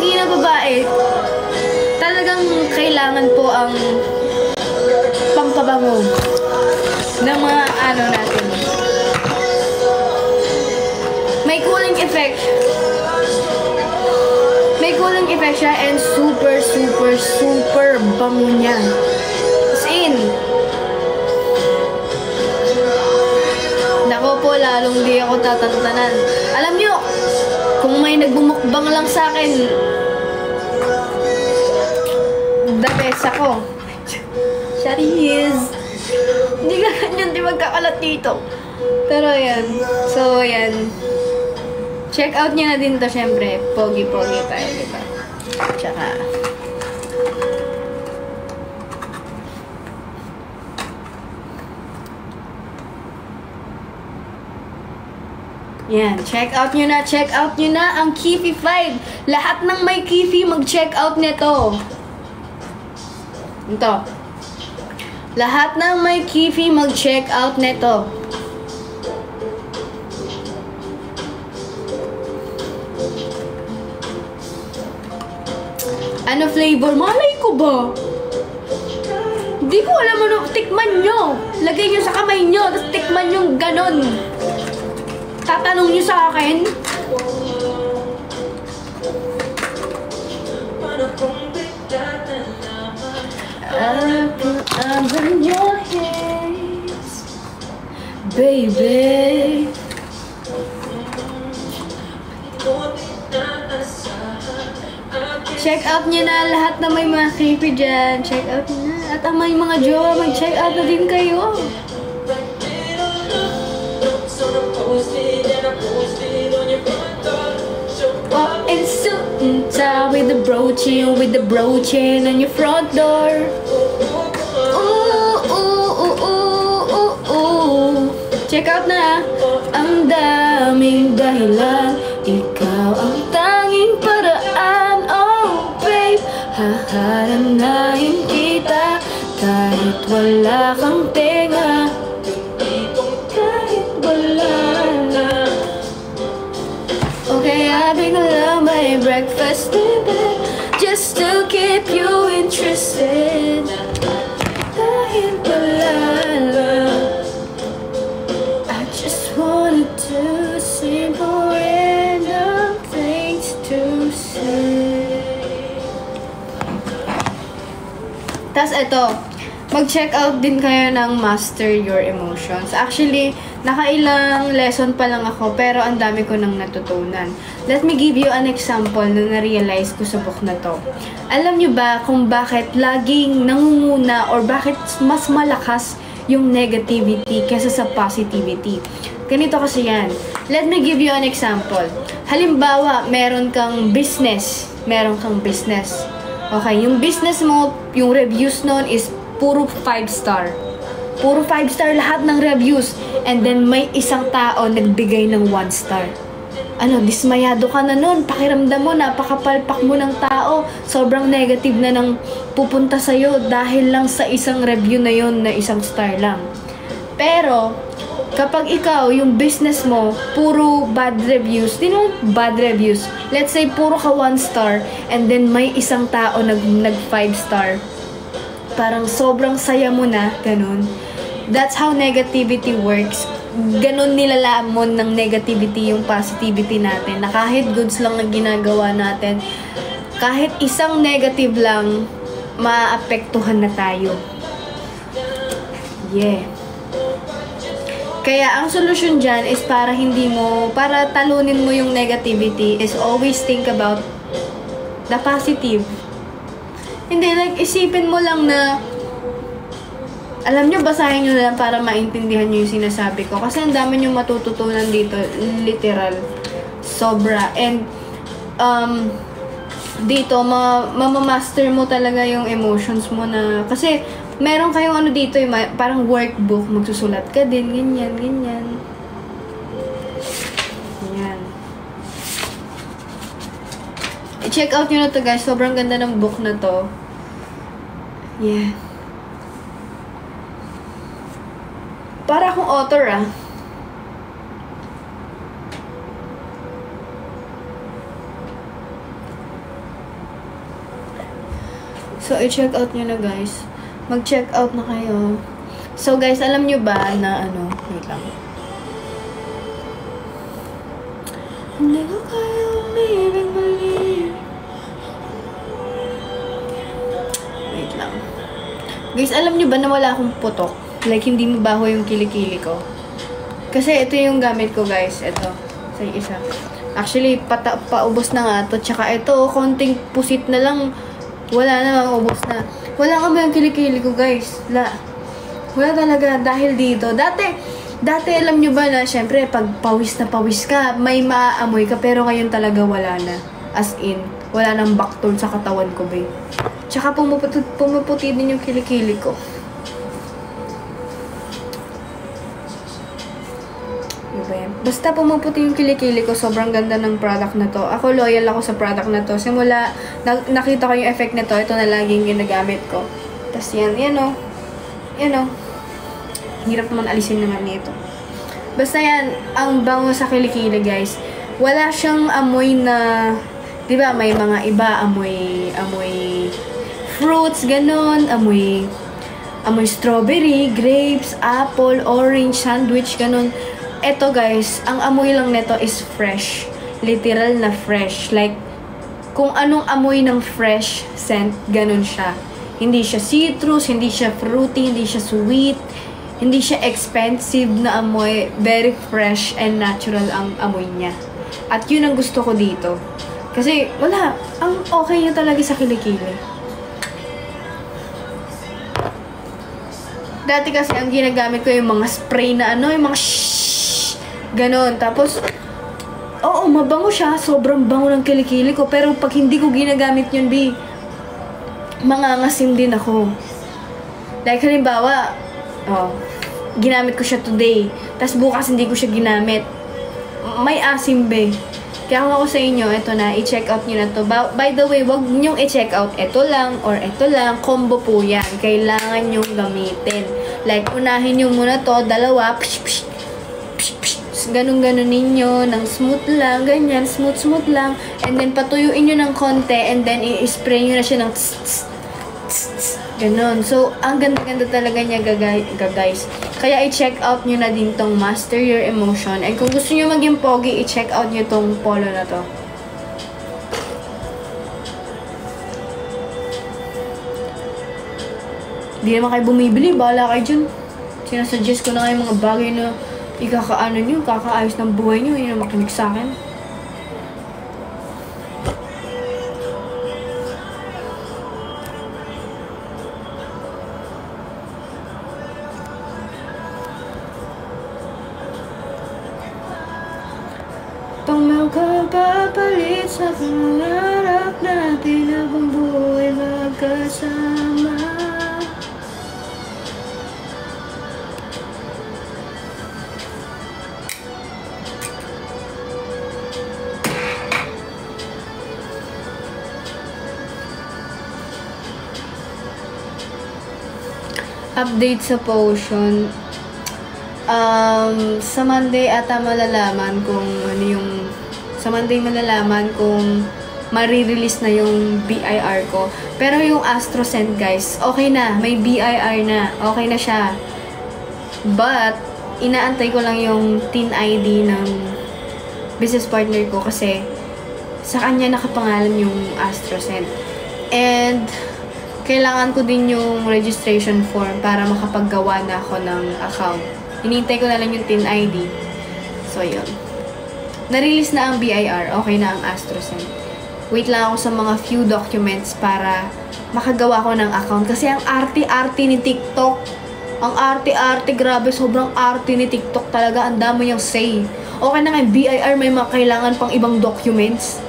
tingin na babae, talagang kailangan po ang pampabango ng mga ano natin. May cooling effect. May cooling effect siya and super, super, super bango niya. As in, nako po, lalong di ako tatantanan. Alam nyo, kung may nagbumukbang lang sa akin, the best ako. Charis! Hindi ka ganyan, di magkakalat dito. Pero yan. So, yan. Check out nyo na din to, syempre. Pogi-pogi tayo, diba? Tsaka, yan. Check out nyo na. Check out nyo na ang Kifi 5. Lahat ng may Kifi, mag-check out nito. Ito. Lahat ng may Kifi, mag-check out nito. Ano flavor? Malay ko ba? Hindi ko alam ano. Tikman nyo. Lagay nyo sa kamay nyo. Tapos tikman yung ganon. Tatanong nyo sa akin. I'm in your hands, baby. Check out nyo na lahat na may mga creepy dyan. Check out nyo na. At ang may mga jowa, mag-check out na din kayo. Oh, and suit and tie with the brooching on your front door. Ooh, ooh, ooh, ooh, ooh, ooh. Check out na. Ang daming dahilan, ikaw ang tanging paraan. Oh, babe, haharanahin kita kahit wala kang tenga. Kahit wala na. Okay, I've been alone my breakfast in bed just to keep you interested. Kahit wala na. I just wanna do simple random things to say. Tas eto, mag-check out din kayo ng Master Your Emotions. Actually, nakailang lesson pa lang ako, pero ang dami ko nang natutunan. Let me give you an example na na-realize ko sa book na to. Alam nyo ba kung bakit laging nangunguna or bakit mas malakas yung negativity kesa sa positivity? Ganito kasi yan. Let me give you an example. Halimbawa, meron kang business. Okay, yung business mo, yung reviews nun is puro 5-star. Puro 5-star lahat ng reviews. And then, may isang tao nagbigay ng 1-star. Ano, dismayado ka na nun. Pakiramdam mo, napakapalpak mo ng tao. Sobrang negative na nang pupunta sa'yo dahil lang sa isang review na yun na 1 star lang. Pero, kapag ikaw, yung business mo, puro bad reviews, di naman bad reviews. Let's say, puro ka 1 star and then may isang tao nag 5-star. Parang sobrang saya mo na, ganun. That's how negativity works. Ganun nilalamon ng negativity yung positivity natin. Na kahit goods lang na ginagawa natin, kahit isang negative lang, maapektuhan na tayo. Yeah. Kaya ang solusyon dyan is para para talunin mo yung negativity is always think about the positive. Hindi, like, isipin mo lang na, alam nyo, basahin nyo na lang para maintindihan nyo yung sinasabi ko. Kasi ang dami nyo matututunan dito, literal. Sobra. And, dito, mamamaster mo talaga yung emotions mo na, kasi, meron kayong ano dito, yung parang workbook, magsusulat ka din, ganyan, ganyan. Yan. I-check out nyo na to, guys. Sobrang ganda ng book na to. Yeah. Para akong author, ah. So, i-check out nyo na guys. Mag-check out na kayo. So guys, alam nyo ba na ano, wait lang. Hindi ko kaya umibig mali. Wait lang. Guys, alam nyo ba na wala akong putok? Like, hindi mabaho yung kilikili ko. Kasi ito yung gamit ko guys. Ito. Sa isa. Actually, paubos na nga to. Tsaka ito, konting pusit na lang. Wala na, ubos na. Wala ka ba yung kilikili ko guys? Wala talaga dahil dito. Dati alam nyo ba na, syempre, pag pawis na pawis ka, may maaamoy ka, pero ngayon talaga wala na. As in, wala nang baktol sa katawan ko, babe. Tsaka pumuputi din yung kilikili ko. Basta pumuputi yung kilikili ko, sobrang ganda ng product na to. Ako, loyal ako sa product na to. Simula, nakita ko yung effect nito, ito na laging ginagamit ko. Tapos yan o. Hirap naman alisin naman nito. Basta yan, ang bango sa kilikili, guys. Wala siyang amoy na, di ba, may mga iba, amoy fruits, ganon, amoy strawberry, grapes, apple, orange, sandwich, ganon. Eto guys, ang amoy lang nito is fresh. Literal na fresh. Like, kung anong amoy ng fresh scent, ganun siya. Hindi siya citrus, hindi siya fruity, hindi siya sweet, hindi siya expensive na amoy. Very fresh and natural ang amoy niya. At yun ang gusto ko dito. Kasi, wala. Ang okay niya talaga sa kilikili. Dati kasi ang ginagamit ko yung mga spray na ano, yung mga ganon. Tapos, oo, mabango siya. Sobrang bango ng kilikili ko. Pero pag hindi ko ginagamit yun, mangangasim din ako. Like, halimbawa, ginamit ko siya today. Tapos bukas hindi ko siya ginamit. May asim, Kaya kung ako sa inyo, ito na, i-check out nyo na to. By the way, wag nyong i-check out ito lang or ito lang. Combo po yan. Kailangan nyong gamitin. Like, unahin nyo muna to, dalawa, ganun-ganun ninyo, ng smooth lang, ganyan, smooth lang, and then patuyuin nyo ng konti, and then i-spray nyo na siya ng ganun. So, ang ganda-ganda talaga niya, guys. Kaya i-check out nyo na din tong Master Your Emotion, and kung gusto nyo maging pogi, i-check out nyo tong polo na to. Di naman kayo bumibili, bahala kayo dyan. Sinasuggest ko na kayo mga bagay na ikakaano nyo, kakaayos ng buhay nyo, yun ang makinig sa akin. Pang magkapapalit sa pangarap natin habang buhay magkasama. Update sa potion. Sa Monday ata malalaman kung ano yung... Sa Monday malalaman kung marirelease na yung BIR ko. Pero yung AstroSend, guys, okay na. May BIR na. Okay na siya. But, inaantay ko lang yung TIN ID ng business partner ko kasi sa kanya nakapangalan yung AstroSend. And, kailangan ko din yung registration form para makapaggawa na ako ng account. Hinihintay ko na lang yung TIN ID. So, yun. Na-release na ang BIR. Okay na ang AstroSend. Wait lang ako sa mga few documents para makagawa ko ng account. Kasi ang arte-arte ni TikTok. Ang arte-arte, grabe. Sobrang arte ni TikTok talaga. Ang dami niyang say. Okay na nga, BIR may mga kailangan pang ibang documents.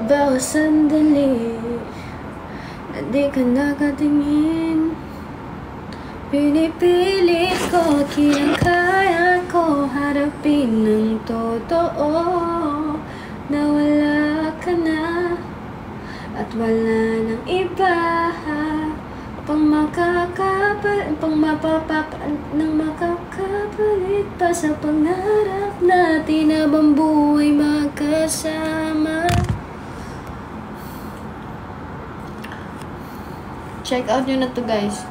Bawat sandali na di ka nakatingin, pinipilit ko, kinakaya ko harapin ng totoo na wala ka na at wala nang iba pang makakapalit pa sa pangarap natin habang buhay magkasama. Check out nyo na to, guys.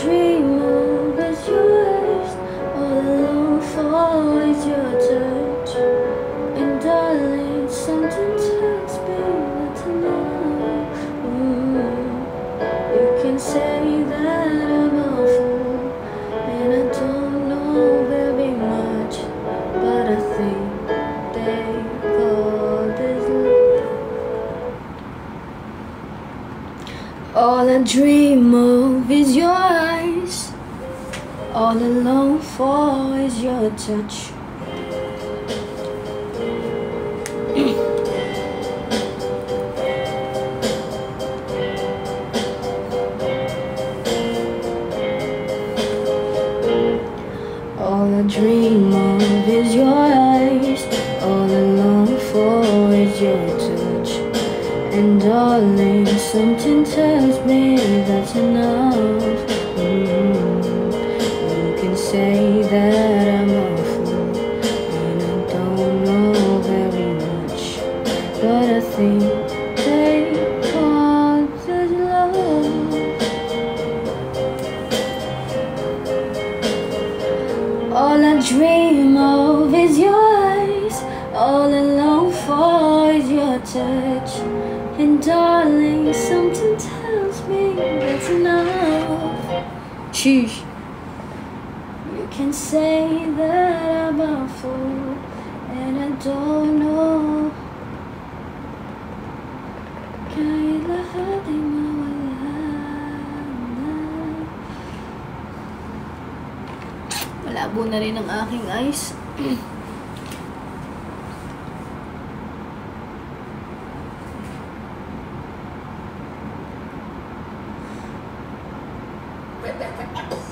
Dream of is yours, all alone for is your touch. And darling, something tells me that tonight you can say that I'm a fool, and I don't know very much, but I think they call this love. All I dream of is your eyes, all I long for is your touch. All I dream of is your eyes, all I long for is your touch. And darling, something tells me that's enough. You can say that I'm a fool, and I don't know very much, but I think they call this love. All I dream of is your eyes, all I long for is your touch. And darling, something tells me that's enough. Sheesh. You can say that I'm a fool, and I don't know. Kahit lahat ay mawala na. Malabo na rin ang aking eyes.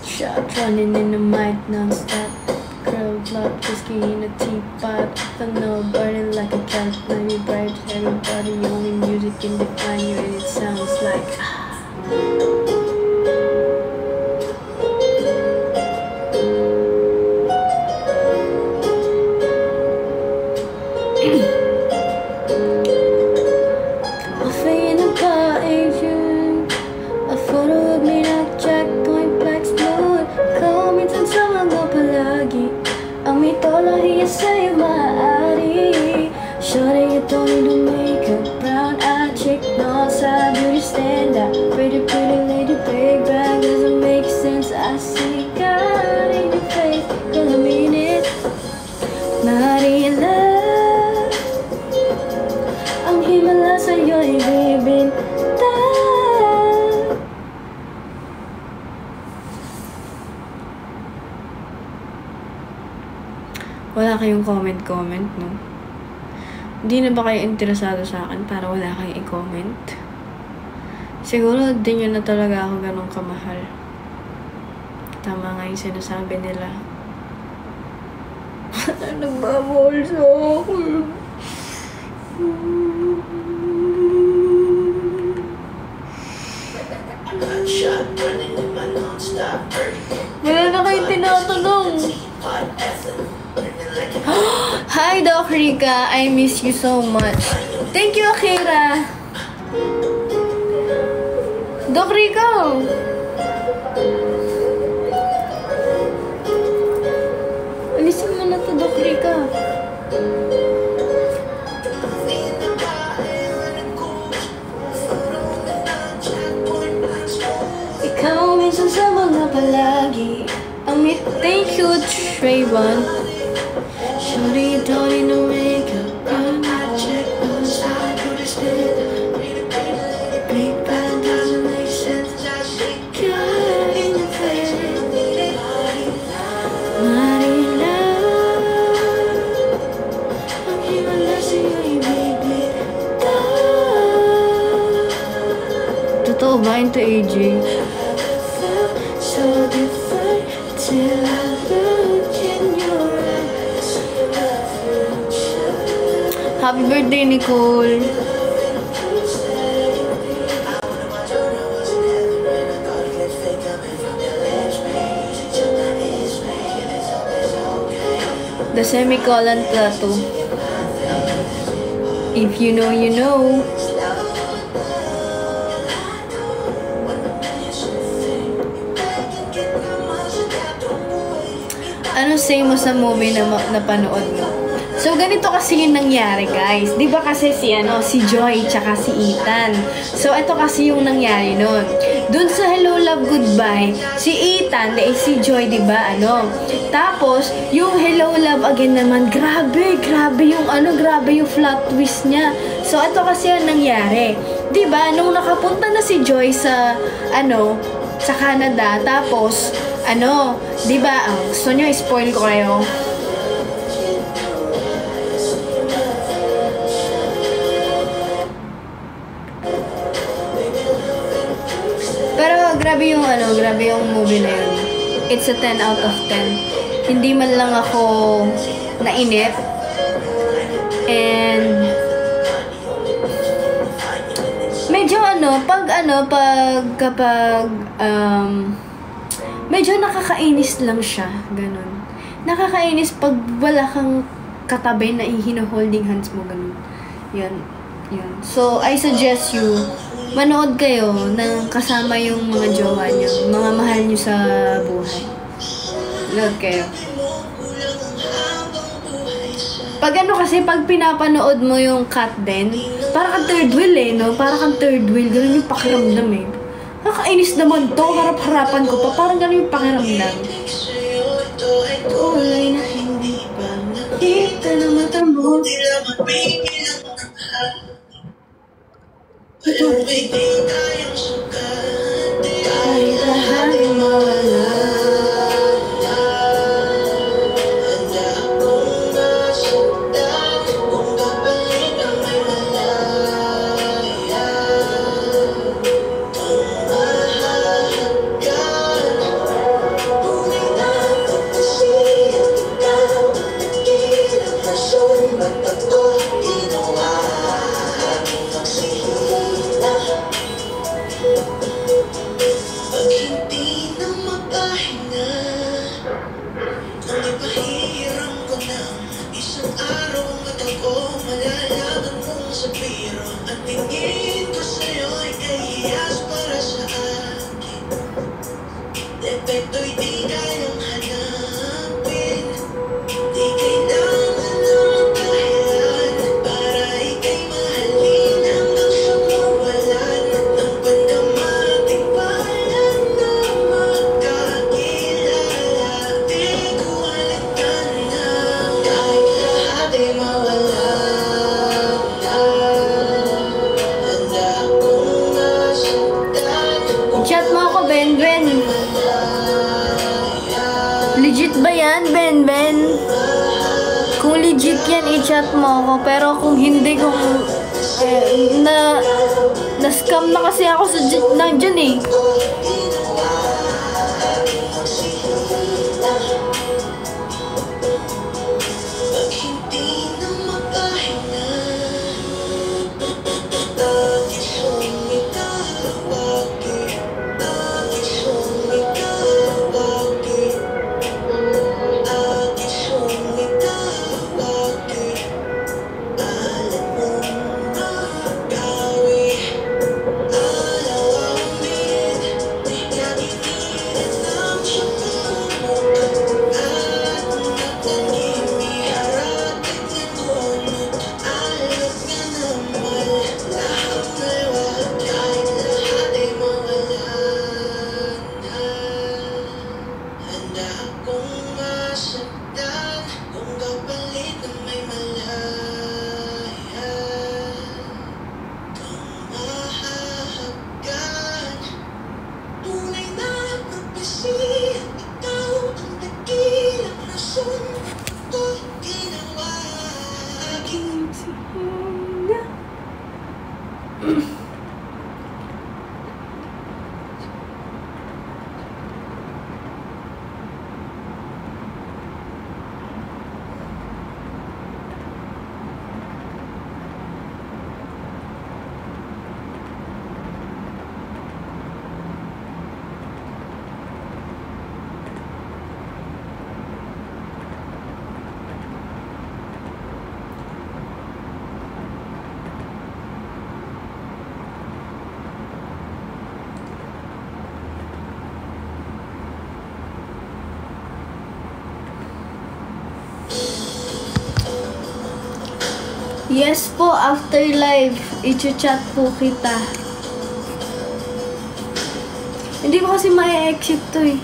Shot running in the mic non-stop. Curled blood, whiskey in a teapot. The know burning like a cat. Maybe bright, everybody. Only music can define you, and it sounds like. Coffee in a bar, Asian. A photo of me like checkpoint, black smooth. Call me dun sa mga palagi. Ang mitolohiya sa'yo maaari. Shorty, you don't need to make up. Brown-eyed chick, no side, beauty stand out. Pretty, pretty lady, big bag, doesn't make sense. I see God in your face, cause I mean it. Not in love. Ang himala sa'yo'y bibintang. Wala kayong comment, no? Hindi na ba kayo interesado sa akin para wala kayong i-comment? Siguro di nyo na talaga ako ganun kamahal. Tama nga yung sinasabi nila. Nagbabawal sa akin. Wala na kayong tinatanong. Hi, Doc Rica. I miss you so much. Thank you, Akira. Doc Rica. Alisin mo na to, Doc Rica. Ikaw minsan sa mga palagi. Thank you, Trayvon. Shorty, don't need no makeup. I'm not check on side, put a stand. to, ba into AJ. Happy birthday, Nicole. The semicolon tattoo. If you know, you know. Ano say mo sa movie na napanood mo? So, ganito kasi yung nangyari, guys. Di ba kasi si Joy, tsaka si Ethan. So, ito kasi yung nangyari nun. Dun sa Hello, Love, Goodbye, si Ethan, si Joy, di ba, Tapos, yung Hello, Love Again naman, grabe yung plot twist niya. So, ito kasi yung nangyari. Di ba, nung nakapunta na si Joy sa Canada, tapos, di ba, gusto nyo, spoil ko kayo. Pero, grabe yung movie na yun. It's a 10 out of 10. Hindi man lang ako nainip. And, medyo kapag medyo nakakainis lang siya, ganun. Nakakainis pag wala kang katabi na hino-holding hands mo, ganun. Yun. So, I suggest you, manood kayo ng kasama yung mga jowa niyo, mga mahal niyo sa buhay. Manood kayo. Pag pag pinapanood mo yung cut din, para kang third wheel no? Para kang third wheel, ganun yung pakiramdam Nakakainis naman to, harap-harapan ko pa, parang ganun yung pakiramdam. Tulay na hindi pa nakita na mata mo. Patuloy di tayong sukat, kahit lahat ay mawala. Handa akong masaktan, kung kapalit ang may malaya. Kung mahahagkan, tunay na pagkasiyan ikaw, nagilang rason, ba't ako ginawa? Pag hindi na magpahinga, kung ipahiram ko ng isang araw at ako malalaman mong sa biro, at tingin ko sa'yo ay kahiyas para sa akin. Depekto'y di kayang hanapin, di kailangan ng dahilan para ika'y mahalin hanggang sa mawalan ng pandamating bayan na magkakilala. Di ko halikan na kahit lahat ay mawala na. Handa akong masaktan. Chat mo ako, Ben. Legit ba yan, Ben? Kung legit yan, i-chat mo ako. Pero kung hindi, na-scam na kasi ako sa dyan Pag hindi na magpahinga, lagi sumikawagi, lagi sumikawagi, lagi sumikawagi. Alam mong magawi, alaw ang bid, di naginitin ang sumumok. At natanimi, harating na tunod, alok nga naman, lahat nalawag, kahit lahat ay mawalan na. Handa akong masaktan, kung kapalit na may malaya. Kung mahahagkan, tunay na pagpasiyan, ikaw ang dakilang rason ko ginawa. Aking sihina. Yes po, after live, i-chat po kita. Hindi ko kasi ma-exit to eh.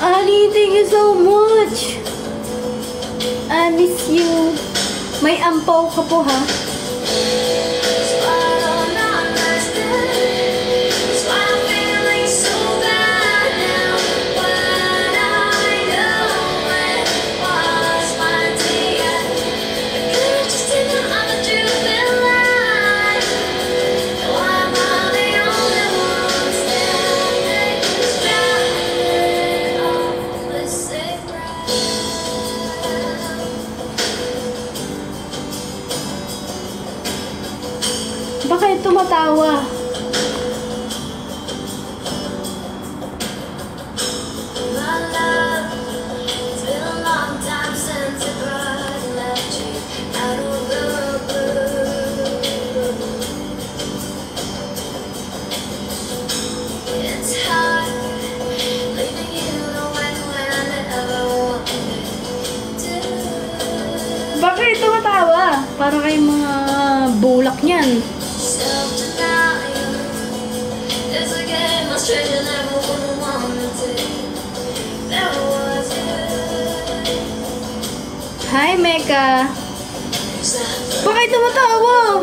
Annie, thank you so much. I miss you. May ampaw ka po ha. Bakit tumatawa? Bakit tumatawa? Para kayong mga bulak niyan. Hi, Mecca! Bakit tumatawa?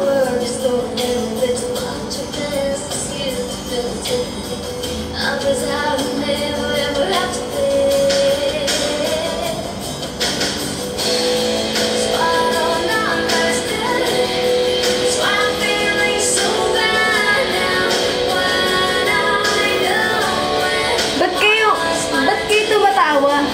Ba't kayo tumatawa?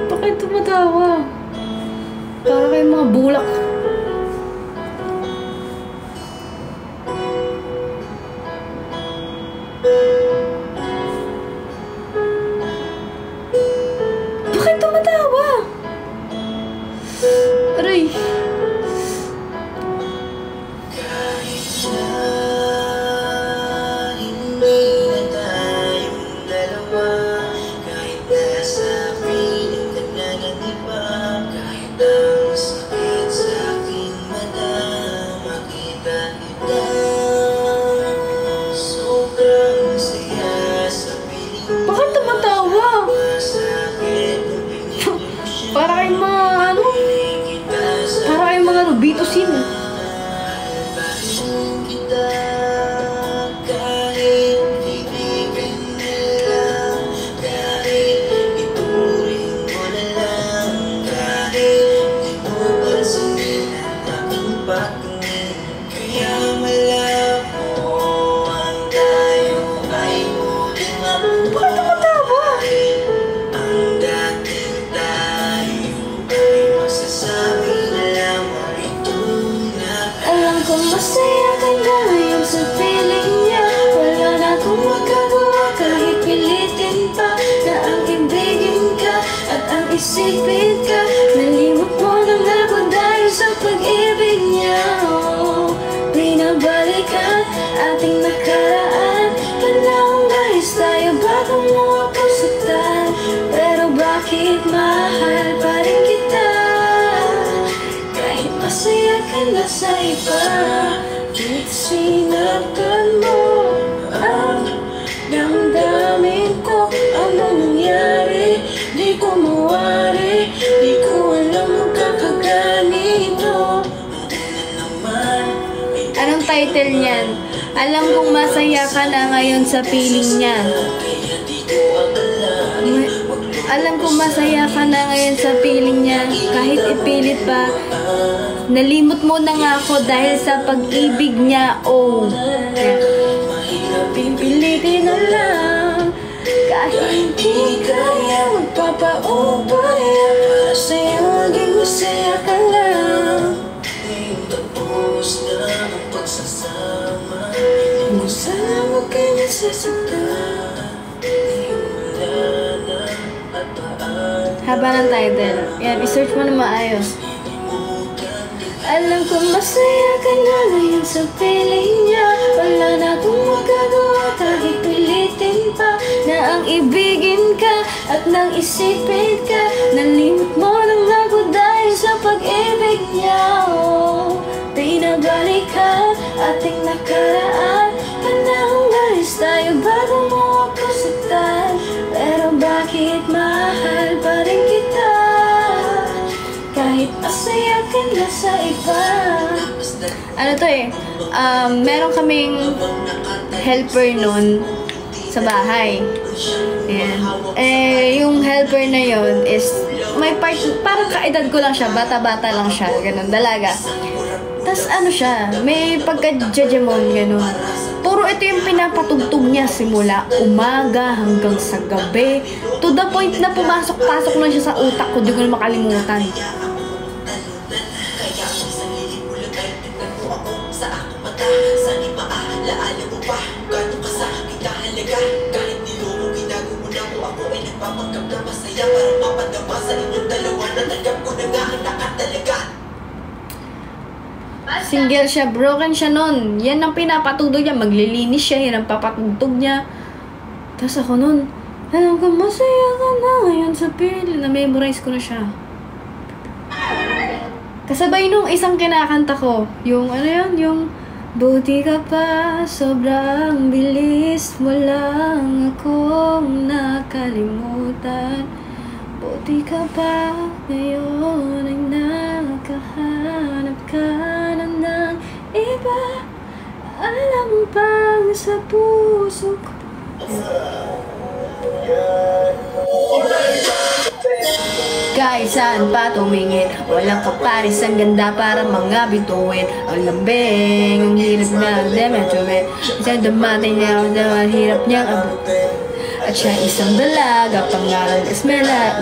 Bakit tumatawa? Para kayong mga bulak. Bakit tumatawa? Aray. Bakit tumatawa? Para kayong mga para kayong mga bitusin. Alam kong masaya ka ngayon sa piling niya. Wala na akong magagawa kahit pilitin pa na ang ibigin ka at ang isipin ka. Nalimot mo nang ako dahil sa pag-ibig niya. Binabalikan ating nakaraan. Panahong guys tayo bago mo ako saktan. Pero bakit mahal pa rin kita. Kahit masaya ka na sa iba, kahit sinaktan mo ang damdamin ko. Ano nangyari? Di ko mawari, di ko alam magkakaganito. Anong title niyan? Alam kong masaya ka na ngayon sa piling niya. Alam kong masaya ka na ngayon sa piling niya. Kahit ipilit pa, nalimot mo na nga ako dahil sa pag-ibig niya. Oh, pipilitin na lang. Kahit hindi kaya magpapaubaya, para sa'yo maging masaya ka lang. Tapos na ang pagsasama, kung sana huwag kayo nasasaktan. Haba ng title. Yan, i-search mo na maayos. Alam ko masaya ka na ngayon sa piling niya. Wala na akong magagawa kahit pilitin pa na ang ibigin ka at nang isipin ka. Nalimot mo lang ako dahil sa pag-ibig niya. Oh, pinabalikan ating nakaraan. Panahong alis tayo bago mo ako saktan. Pero bakit mahal pa rin kita? Kahit masaya ka na sa iba. Ano to eh, meron kaming helper nun sa bahay. Ayan. Eh, yung helper na yon is, may part, parang kaedad ko lang siya, bata-bata lang siya, ganun, dalaga. Tas ano siya, may pagka-jejemon, ganun. Puro ito yung pinapatugtog niya simula umaga hanggang sa gabi. To the point na pumasok-pasok na siya sa utak ko, di ko na makalimutan. Single siya, broken siya nun. Yan ang pinapatugtog niya. Maglilinis siya, yan ang papatugtog niya. Tapos ako nun, alam ko, masaya ka na ngayon sa piling. Na-memorize ko na siya. Kasabay nung isang kinakanta ko, yung ano yun, yung buti ka pa, sobrang bilis mo lang akong nakalimutan. Buti ka pa, ngayon ay nakahanap ka na ng iba. Alam mo bang sa puso ko. Kahit saan pa tumingin, walang kaparis, ang ganda para mga bituin. Ang lambing, ang hirap na demetuin. Isang damatay niya ako na hirap niyang abutin. At siya isang dalaga, pangalan Esmela.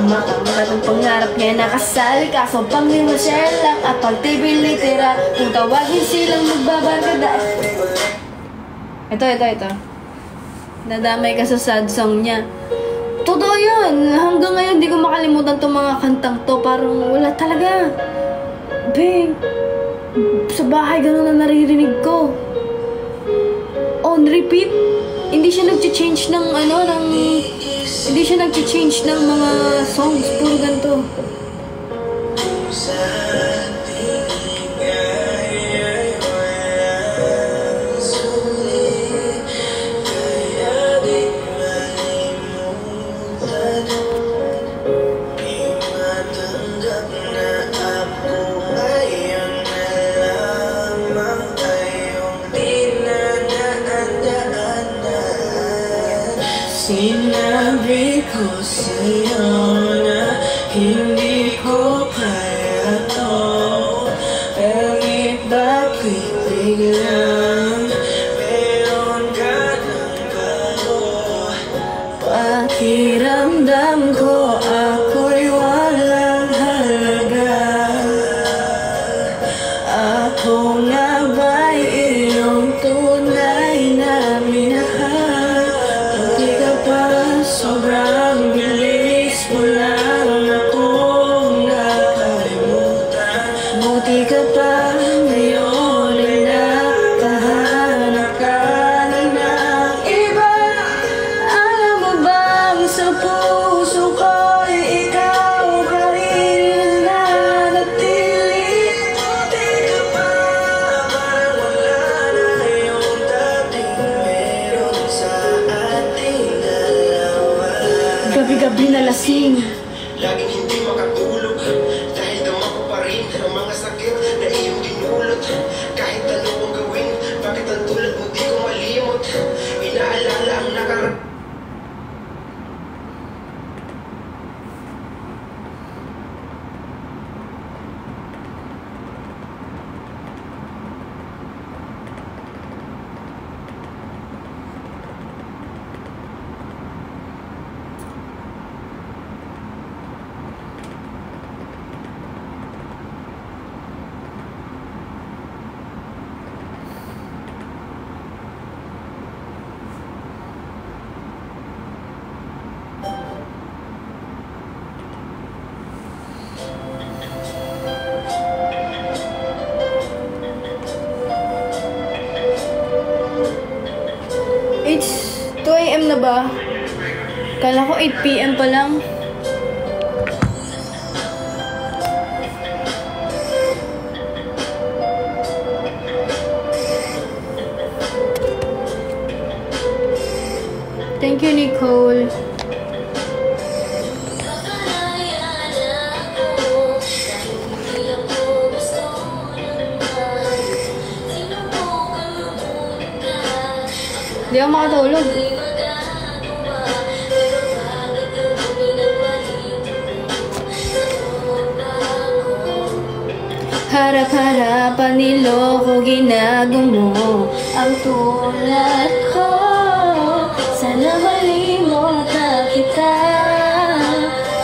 Makamat ang pangarap niya nakasal, kaso pang-share lang at pag-table litera. Kung tawagin silang magbabarkada. Ito. Nadamay ka sa sad song niya. Totoo yun. Hanggang ngayon di ko makalimutan itong mga kantang to. Parang wala talaga. Bing, sa bahay gano'n na naririnig ko. On repeat. Hindi siya nag-change ng hindi siya nag-change ng mga songs. Puro ganito. Sinabi ko sa'yo na hindi ko kaya to. Pangit bakit biglang meron ka ng galo. Pakiramdam ko ako'y walang halaga. Ako nga ba'y iyong tunay na minahal? Sobrang bilis mo lang ako laging hindi makatulog. Dahil dama ko pa rin ang mga sakit na iyong dinulot. Kahit ano ang gawin, bakit ang tulad mo di ko malimot. Inaalala ang nakaraan. It's 2 AM na ba? Kala ko 8 PM pa lang. Thank you, Nicole. Hindi ako makatulog. Harap-harapan niloko, ginagumo ang tulad ko. Sana malimot na kita.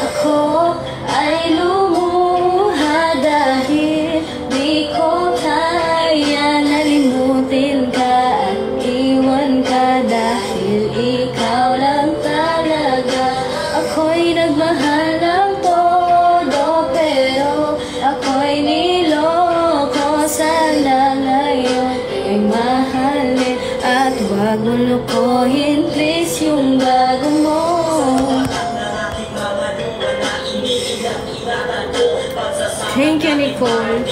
Ako ay lumuha dahil di ko kaya nalimutin ka at iwan ka dahil ikaw lang talaga. Ako'y nagmahal ng todo pero ako'y niloko. Sana ngayon ay mahalin at wag mo lukuhin please yung bago mo. Thank you, Nicole.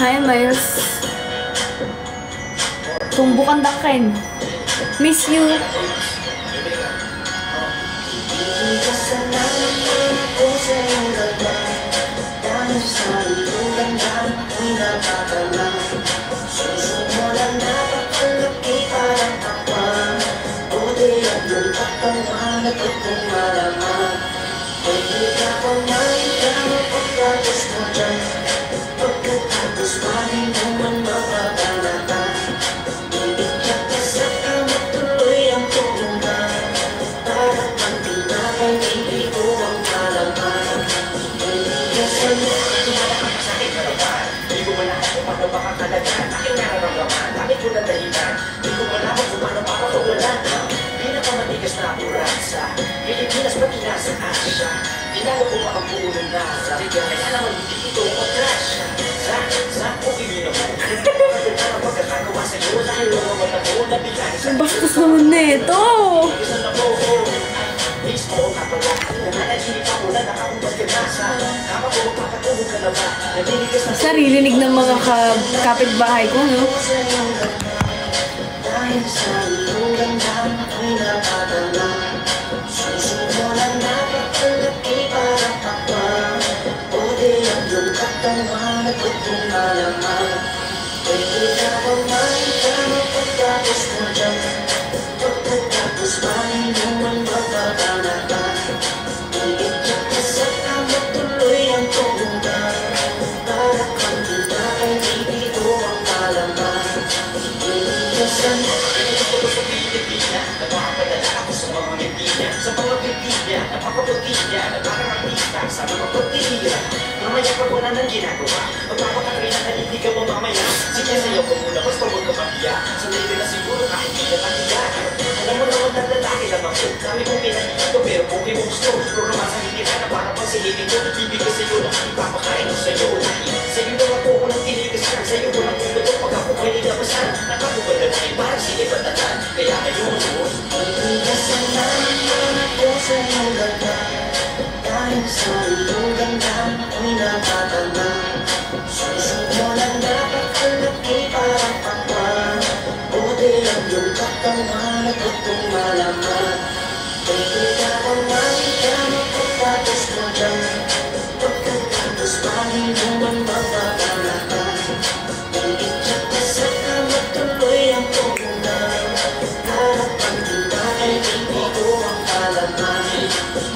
Hi, Miles. Tumbukan dakin. Miss you. Bastos naman na ito. Sarilinig ng mga kapitbahay ko, no? Pwede ka pa man dyan. Pagkatapos bahay naman magbabalata. Iiyak ka sa kama tuloy ang tumugan. Para kang tinakay dito ang kalaman. Iiyasan sa Pilipina, napapadala ako sa mga Pilipina. Sa mga Pilipina, napapapagkina, napakarangita sa mga pagkira. Mamaya pa wala nang ginagawa. Magpapakakay na hindi ka mo mamaya. Sige sa'yo kung muna, basta huwag ka mahiya. Sanay ka na siguro kahit di ka nahiya. Alam mo naman na lalaki lang ako. Kami kong pinakikita pero kung di mo gusto. Programasan hindi ka na para pang silipin ko. Ibigay sa'yo lang ipapakain ko sa'yo. Sa'yo lang ako unang tinigasan. Sa'yo unang pumuntok pag ako ay nilabasan. Nakapubal na tayo parang sinipatatan. Kaya ngayon mo. Ibigasan naman ako sa iyong ganda. Dahil sa iyong ganda ako'y napatanda. Sisimulan dapat kalaki parang pakwan. Buti ang iyong katawan at itong malaman. Pwede ka bang makita magpapagos mo dyan. Pagkatapos bahay naman magbabalata. Iiyak ka sa kama tuloy ang tumugan. Harap ang tindahan hindi ko ang kalaman.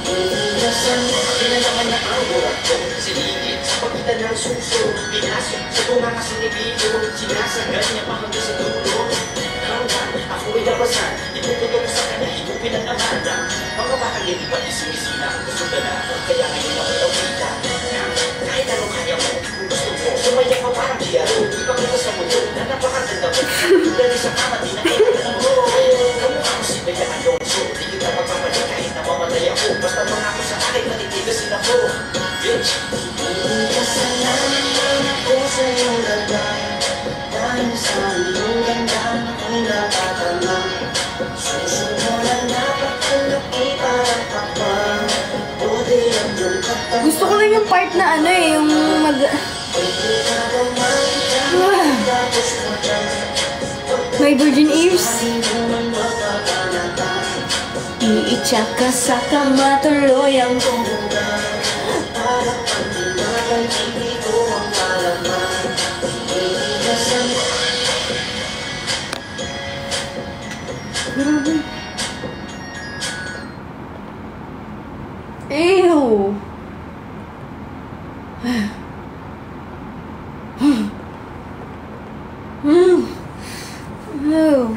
Iiyasan sila naman na ang burak ko. Siligit sa pagitan ng suso. Pinasok sa tunga kasi ni Vito. Sinasagan niya pa hanggang sa dulo. Hanggang ako'y labasan. Itututok sa kanya, higupin ang amana. Mga bakal hindi pa isimisina. Gusto ka na, kaya ngayon ako tawita. Kahit anong kaya mo, kung gusto mo, sumaya ka parang Giaro. Ipakita sa mundo na napakaganda mo. Dali sa kama, di na kailangan mo. Kamukha ko si Bea Alonso. Di kita magpapalit kahit na mamatay ako. Basta mangako sa akin, matitigasin ako. Bitch! Iigasan naman ako sa iyong ganda. Dahil sa iyong ganda ako'y napatanda. Sisimulan dapat kalaki parang pakwan. Buti ang iyong katawan. Gusto ko lang yung part na ano eh, yung mag... Pwede ka bang makita magpapagos mo dyan. My virgin ears. Bahay naman magbabalata. Iitsak ka sa kama tuloy ang Tumugan. Para pang tinakay hindi ko ang kalaman. Iiyasan grabe. Ew. Ew.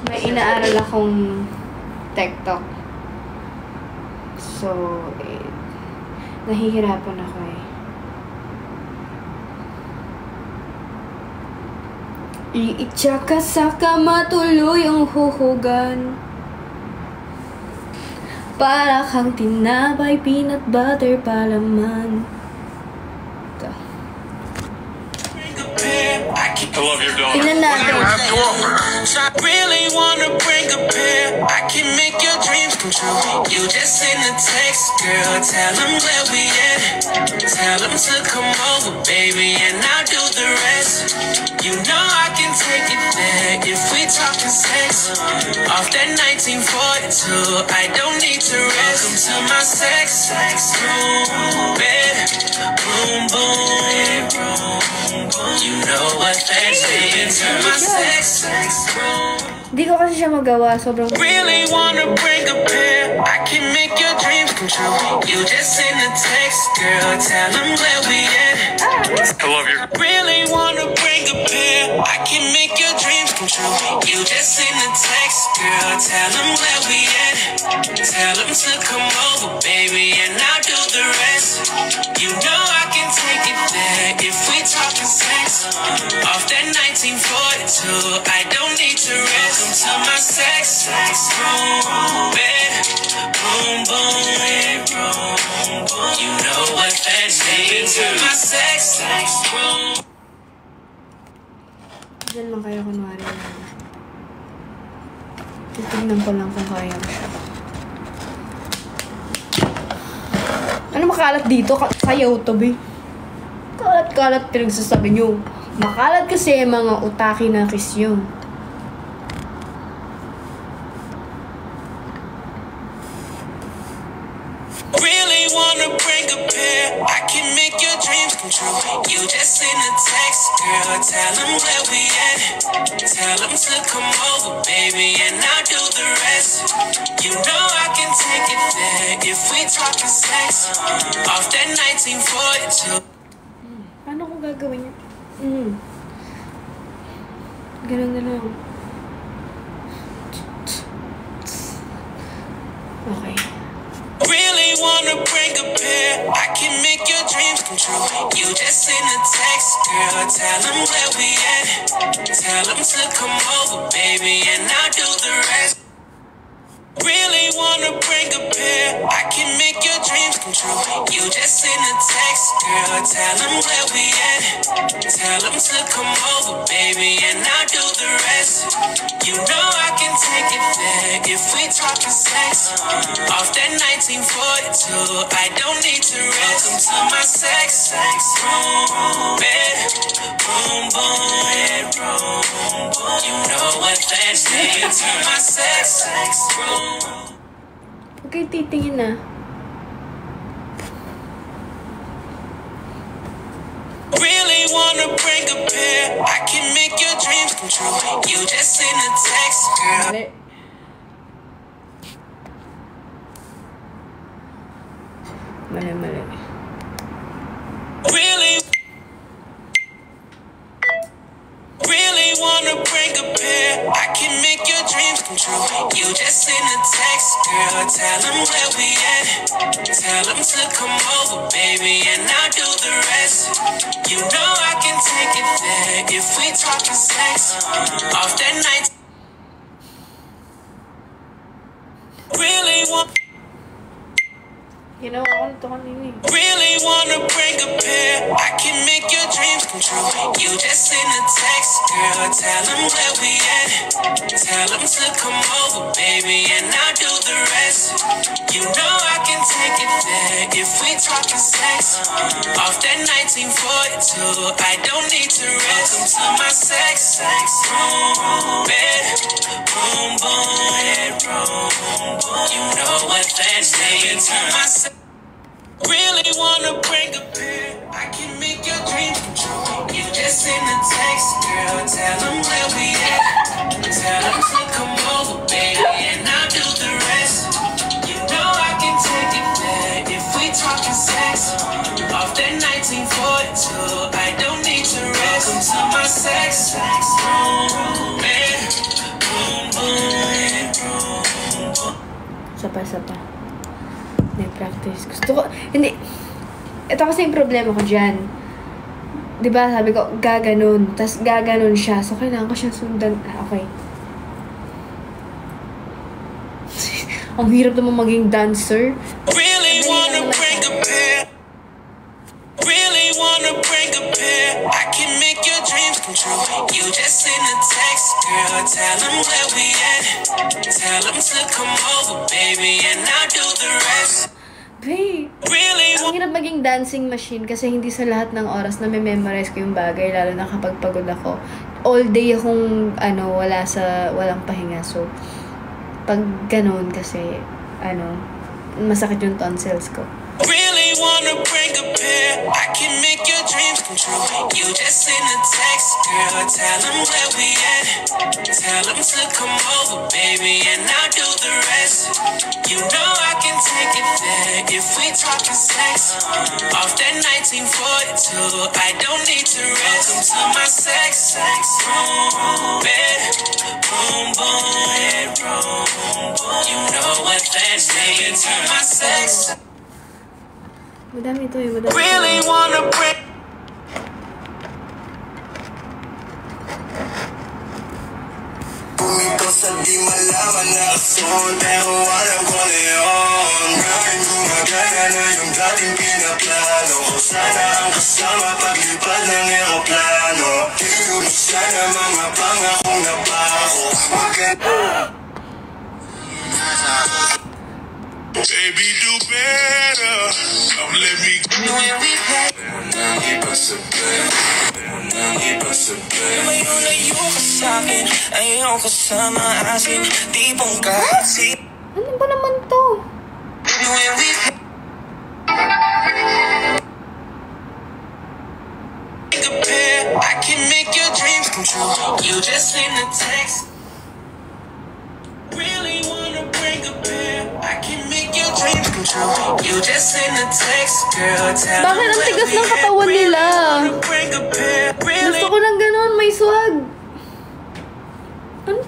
May inaaral akong TikTok. So, nahihirapan ako eh. Iitsak ka sa kama tuloy ang huhugan. Para kang tinapay, peanut butter palaman. Ito. I love your daughter. Tingnan natin. So I really wanna bring a pair. I can make your dreams come true. You just send a text, girl. Tell them where we at. Tell them to come over, baby, and I'll do the rest. You know I can take it there if we talking sex. Off that 1942, I don't need to rest. Welcome to my sex room, bed, boom, boom. You know what that means. To my sex room. Di ko kasi siya magawa. Sobrang... Really wanna bring a pair. I can make your dreams come true. You just send a text, girl. Tell them where we at. I love your. Really wanna bring a pair. I can make your dreams come true. You just send a text, girl. Tell them where we at. Tell them to come over, baby, and I'll do the rest. You know I can take it there if we talking sex. Off that 1942, I don't need to rest. Welcome to my sex room, bed, boom, boom. You know what that means. To my sex room. Diyan lang kaya kunwari na. Titignan ko lang kung kaya mo siya. Ano makalat dito? Sayaw to, be. Kalat-kalat pinagsasabi nyo. Makalat kasi mga utaki na kiss yun. come true. You just send a text, girl, tell them where we at. Tell them to come over, baby, and I'll do the rest. You know I can take it there if we talking sex. Off that 1942. Paano ko gagawin yun? Ganun na lang. Okay. Really wanna bring a pair. I can make your dreams come true. You just send a text, girl, tell them where we at. Tell them to come over, baby, and I'll do the rest. Really wanna bring a pair. I can make your dreams come true. You just send a text, girl, tell them where we at. Tell them to come over, baby, and I'll do the rest. You know I can take it there if we talking sex. Off that 1942, I don't need to rest. Welcome to my sex room, bed, boom, boom, bedroom, boom. You know what that means. To my sex room. Okay, titingin na. Really wanna bring a pair. I can make your dreams come true. You just send a text, girl. Mali. Mali. Really wanna bring a pair. I can make your dreams come true. You just send a text, girl, tell them where we at. Tell them to come over, baby, and I'll do the rest. You know I can take it there if we talking sex. Off that night. Really want. Ginawa ko na ito kanina eh. Really wanna bring a pair. I can make your dreams come true. You just send a text, girl, tell them where we at. Tell them to come over, baby, and I'll do the rest. You know I can take it there if we talking sex. Off that 1942, I don't need to rest. Welcome to my sex room, bed, boom, boom, bedroom, boom. You know what that means. To my sex. Really wanna bring a pair. I can make your dreams come true. You just send a text, girl, tell them where we at. Tell them to come over, baby, and I'll do the rest. You know I can take it there if we talking sex. Off that 1942, I don't need to rest. Welcome to my sex room, bed, boom, boom, bedroom, boom. Sapa. May practice. Gusto ko, hindi. Ito kasi yung problema ko dyan. Diba, sabi ko, gaganon. Tapos gaganon siya. So, kailangan ko siyang sundan. Okay. Ang hirap naman maging dancer. Really wanna bring a pair. Really wanna bring a pair. I can make your dreams come true. You just send a text, girl, tell them where we at. Tell them to come over, baby, and I'll do the rest. Babe, Really ang hirap maging dancing machine kasi hindi sa lahat ng oras na may memorize ko yung bagay, lalo na kapag pagod ako. All day akong, walang pahinga. So, pag ganun kasi, masakit yung tonsils ko. Really wanna bring a pair. I can make your dreams come true. You just send a text, girl, tell them where we at. Tell them to come over, baby, and I'll do the rest. You know I can take it there if we talking sex. Off that 1942, I don't need to rest. Welcome to my sex room, bed, boom, boom, bedroom, boom. You know what that means. To my sex. Madami ito eh, madami. Really wanna bring. Bumito sa di malaman na aksyon, pero alam ko na yun. Ngayon gumagana na yung dating pinaplano ko. Sana ang kasama paglipad ng aeroplano. Hilo mo sana mga pangakong napako. Baby, do better. Come let me go. Lumayo-layo ka sa'kin, ayaw ka sa maasin. Tipong kasi. Ano ba naman to? make your dreams come true. You just send a text. Really wanna bring a pair. I can make your dreams come true. You just send a text, girl. Tell Bakit ang tigas ng katawan nila? Gusto ko ng ganon, may swag. Ano?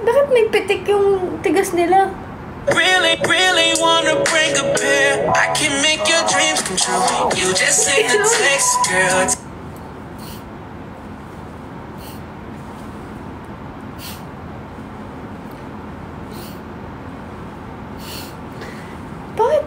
Bakit may pitik yung tigas nila? Really wanna bring a pair. I can make your dreams come true. You just send a text, girl. Bakit?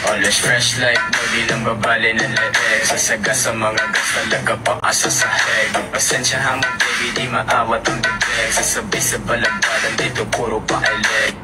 Always fresh like body lang babali ng leeg. Sasaga sa mga gas talaga paasa sa head. Pasensya ha mo baby, di maawat ang bibig. Sasabi sa balagbalan dito puro pa-eleg.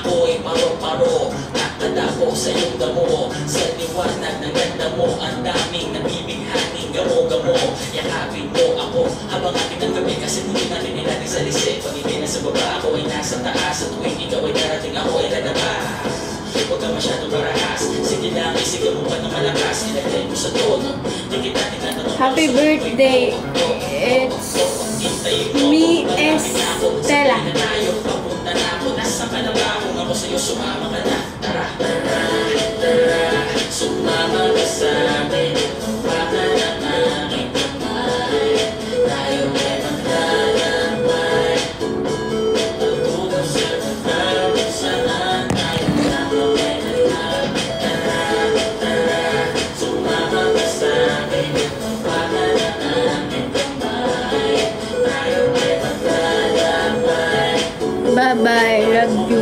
Ako ay paro-paro, nakadako sa iyong damo. Sa liwanag ng ganda mo, ang daming nabibighaning gamo-gamo. Yakapin mo ako habang ating ng gabi, kasi muli natin nilating sa lisip. Pag hindi nasa baba, ako ay nasa taas. At tuwing ikaw ay darating, ako ay lalabas. Huwag ka masyadong marahas, sige lang, isigaw mo pa ng malakas. Ilagay mo sa tono, di kita tinatanong. Happy birthday, it's me, Estela. Nasa ka na ba kung ako sa'yo sumama ka na? Tara, tara, tara, sumama ka sa'min. Baka ng aking kamay, tayo ay maglalambay. Pagbukas sa bawat saan, tayo lang ay nalab. Tara, tara, sumama ka sa'min. Baka ng aking kamay, tayo ay maglalambay. Bye-bye, love you.